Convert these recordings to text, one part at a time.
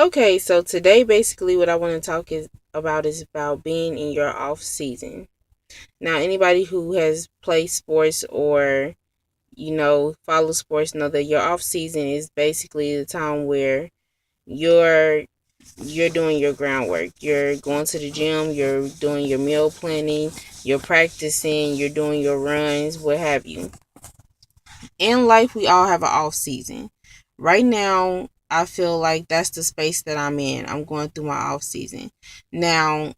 Okay, so today basically what I want to talk is about being in your off season. Now, anybody who has played sports or follow sports know that your off season is basically the time where you're you're doing your groundwork. You're going to the gym, you're doing your meal planning, you're practicing, you're doing your runs, what have you. In life, we all have an off season. Right now, I feel like that's the space that I'm in. I'm going through my off season. Now,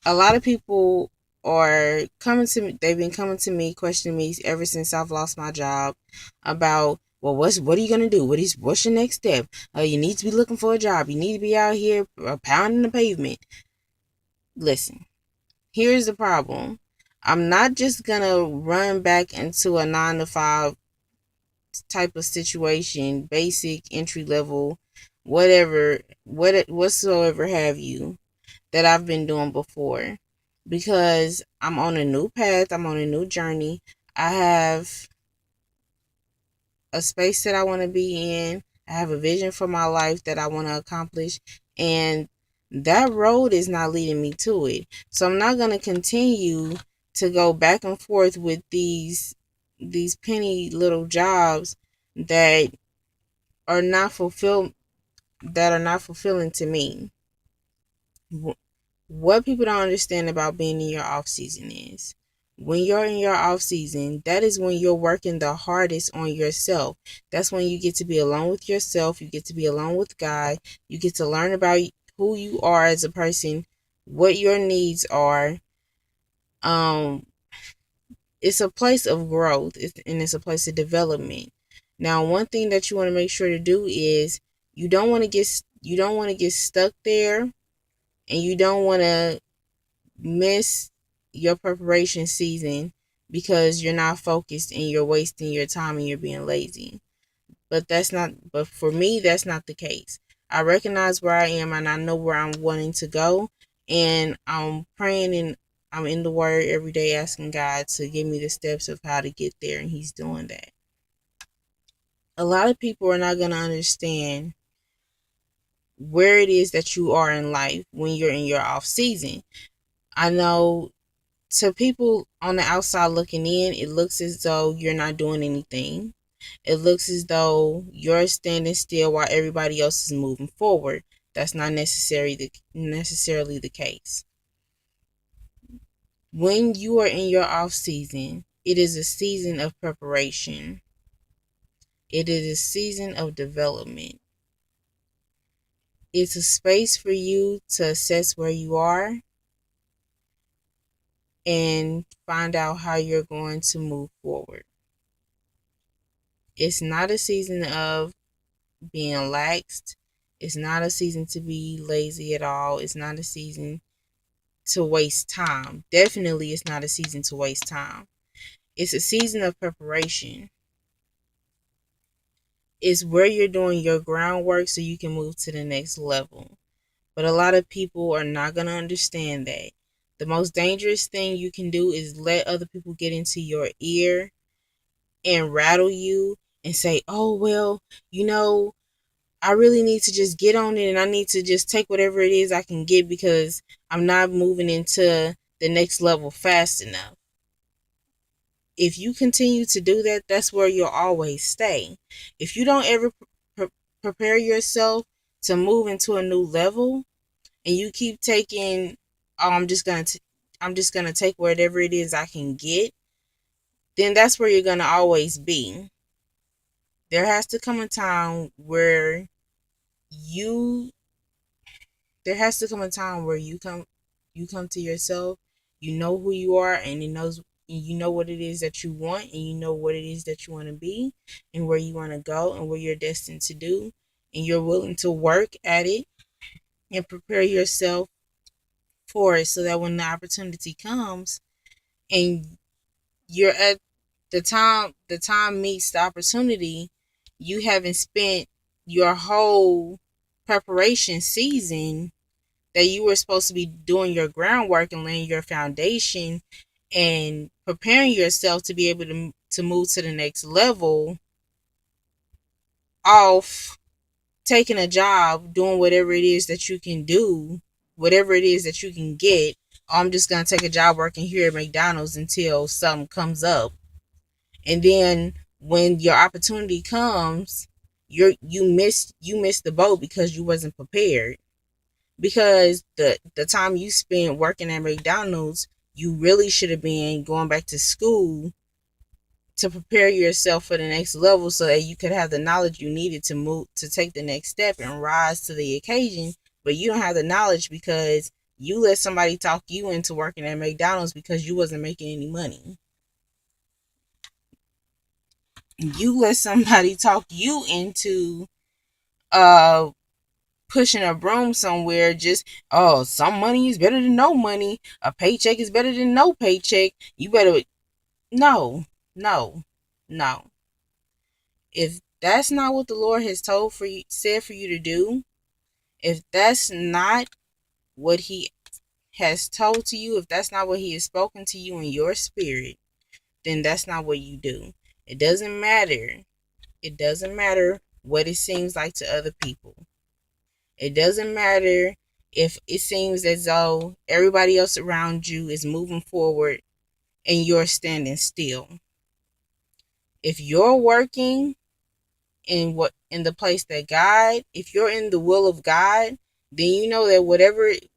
a lot of people are coming to me, they've been coming to me, questioning me ever since I've lost my job about, well, what are you gonna do? What's your next step? You need to be looking for a job. You need to be out here pounding the pavement. Listen, here's the problem. I'm not just gonna run back into a 9 to 5 type of situation, basic, entry level, whatsoever have you, that I've been doing before, because I'm on a new path, I'm on a new journey. I have a space that I want to be in. I have a vision for my life that I want to accomplish, and that road is not leading me to it. So I'm not going to continue to go back and forth with these penny little jobs that are not fulfilling to me. What people don't understand about being in your off season is, when you're in your off season, that is when you're working the hardest on yourself. That's when you get to be alone with yourself. You get to be alone with God. You get to learn about who you are as a person, what your needs are. Um, it's a place of growth, and it's a place of development. Now, one thing that you want to make sure to do is you don't want to get stuck there, and you don't want to miss your preparation season because you're not focused and you're wasting your time and you're being lazy. But for me, that's not the case. I recognize where I am and I know where I'm wanting to go, and I'm praying and I'm in the word every day asking God to give me the steps of how to get there, and he's doing that. A lot of people are not going to understand where it is that you are in life when you're in your off season. I know, to people on the outside looking in, it looks as though you're not doing anything. It looks as though you're standing still while everybody else is moving forward. That's not necessarily the case. When you are in your off season, it is a season of preparation. It is a season of development. It's a space for you to assess where you are and find out how you're going to move forward. It's not a season of being laxed. It's not a season to be lazy at all. It's not a season to waste time. Definitely, it's not a season to waste time. It's a season of preparation. It's where you're doing your groundwork so you can move to the next level. But a lot of people are not going to understand that. The most dangerous thing you can do is let other people get into your ear and rattle you and say, oh, well, you know, I really need to just get on it and I need to just take whatever it is I can get because I'm not moving into the next level fast enough. If you continue to do that, that's where you'll always stay. If you don't ever prepare yourself to move into a new level, and you keep taking, oh, I'm just gonna take whatever it is I can get, then that's where you're gonna always be. There has to come a time where you you come to yourself. You know who you are, and you know what it is that you want, and you know what it is that you want to be, and where you want to go, and what you're destined to do, and you're willing to work at it and prepare yourself for it, so that when the opportunity comes and you're at the time meets the opportunity, you haven't spent your whole preparation season that you were supposed to be doing your groundwork and laying your foundation and preparing yourself to be able to move to the next level off taking a job, doing whatever it is that you can do, whatever it is that you can get. I'm just gonna take a job working here at McDonald's until something comes up, and then when your opportunity comes, you miss the boat because you wasn't prepared. Because the time you spent working at McDonald's, you really should have been going back to school to prepare yourself for the next level so that you could have the knowledge you needed to move to take the next step and rise to the occasion. But you don't have the knowledge because you let somebody talk you into working at McDonald's because you wasn't making any money. You let somebody talk you into uh pushing a broom somewhere. Just, oh, some money is better than no money, a paycheck is better than no paycheck, you better. No, no, no. If that's not what the Lord has said for you to do, if that's not what He has told to you, if that's not what He has spoken to you in your spirit, then that's not what you do. It doesn't matter. It doesn't matter what it seems like to other people. It doesn't matter if it seems as though everybody else around you is moving forward and you're standing still. If you're working in the place that God, if you're in the will of God, then you know that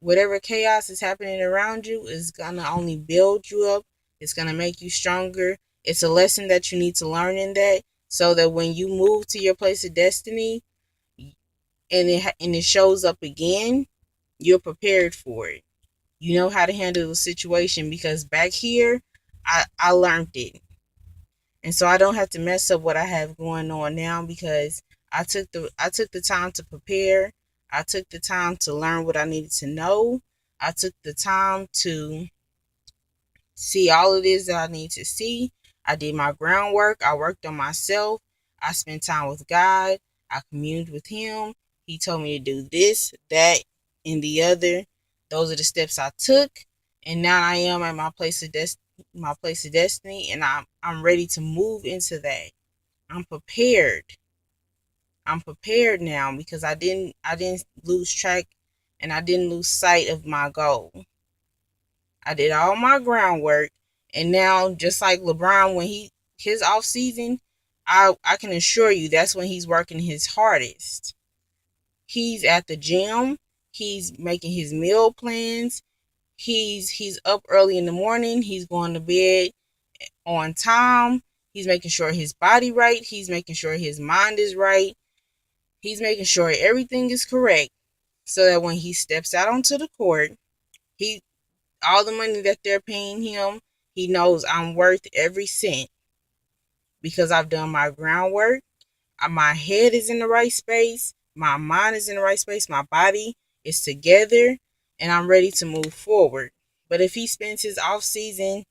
whatever chaos is happening around you is gonna only build you up. It's gonna make you stronger. It's a lesson that you need to learn in that, so that when you move to your place of destiny and it shows up again, you're prepared for it. You know how to handle the situation because back here, I learned it. And so I don't have to mess up what I have going on now because I took the time to prepare. I took the time to learn what I needed to know. I took the time to see all it is that I need to see. I did my groundwork. I worked on myself. I spent time with God. I communed with Him. He told me to do this, that, and the other. Those are the steps I took, and now I am at my place of destiny, and I'm ready to move into that. I'm prepared. I'm prepared now because I didn't lose track and I didn't lose sight of my goal. I did all my groundwork, and now just like LeBron when his off season, I can assure you that's when he's working his hardest. He's at the gym. He's making his meal plans. He's up early in the morning. He's going to bed on time. He's making sure his body right. He's making sure his mind is right. He's making sure everything is correct so that when he steps out onto the court, he all the money that they're paying him, he knows I'm worth every cent because I've done my groundwork. My head is in the right space. My mind is in the right space. My body is together and I'm ready to move forward. But if he spends his off season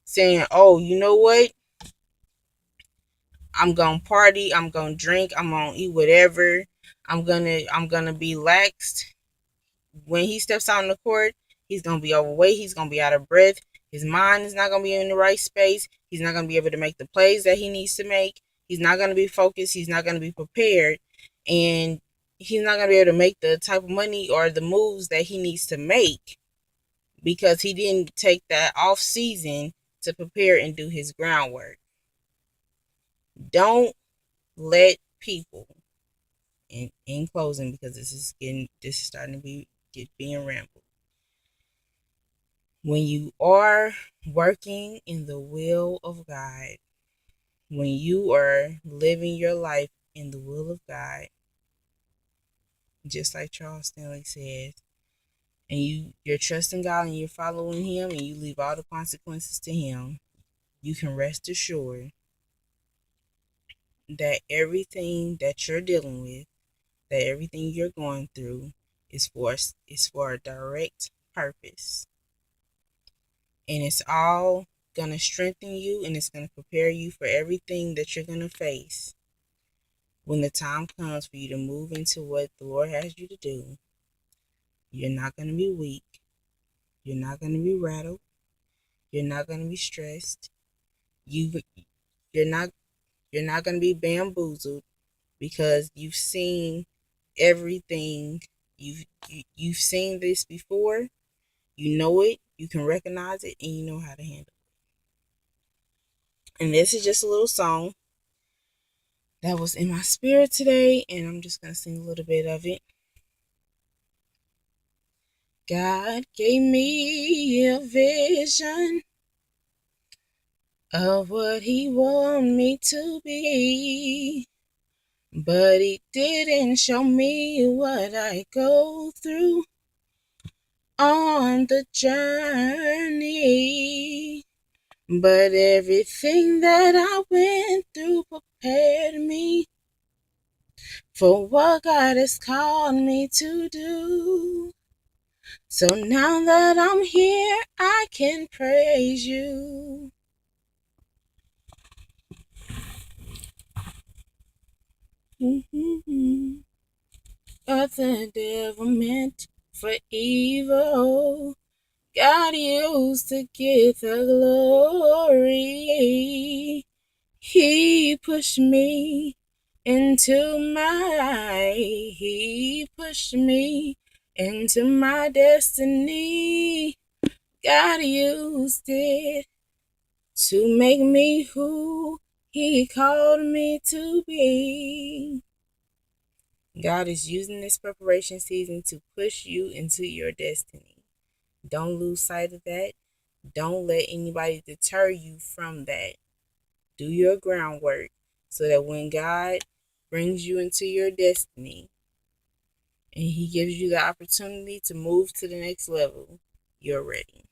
saying, oh, you know what? I'm gonna party, I'm gonna drink, I'm gonna eat whatever, I'm gonna be laxed. When he steps out on the court, he's gonna be overweight, he's gonna be out of breath, his mind is not gonna be in the right space, he's not gonna be able to make the plays that he needs to make, he's not gonna be focused, he's not gonna be prepared, and he's not gonna be able to make the type of money or the moves that he needs to make because he didn't take that off season to prepare and do his groundwork. Don't let people in closing, because this is starting to get being rambled. When you are working in the will of God, when you are living your life in the will of God, just like Charles Stanley says, and you're trusting God and you're following Him and you leave all the consequences to Him, you can rest assured that everything that you're dealing with, that everything you're going through is for a direct purpose. And it's all going to strengthen you and it's going to prepare you for everything that you're going to face when the time comes for you to move into what the Lord has you to do. You're not going to be weak. You're not going to be rattled. You're not going to be stressed. You you're not you're not going to be bamboozled because you've seen everything. You've seen this before. You know it. You can recognize it, and you know how to handle it. And this is just a little song that was in my spirit today, and I'm just gonna sing a little bit of it. God gave me a vision of what He wanted me to be, but He didn't show me what I go through on the journey. But everything that I went through prepared me for what God has called me to do. So now that I'm here, I can praise you. What the devil meant for evil, God used to get the glory. He pushed me He pushed me into my destiny. God used it to make me who He called me to be. God is using this preparation season to push you into your destiny. Don't lose sight of that. Don't let anybody deter you from that. Do your groundwork so that when God brings you into your destiny and He gives you the opportunity to move to the next level, you're ready.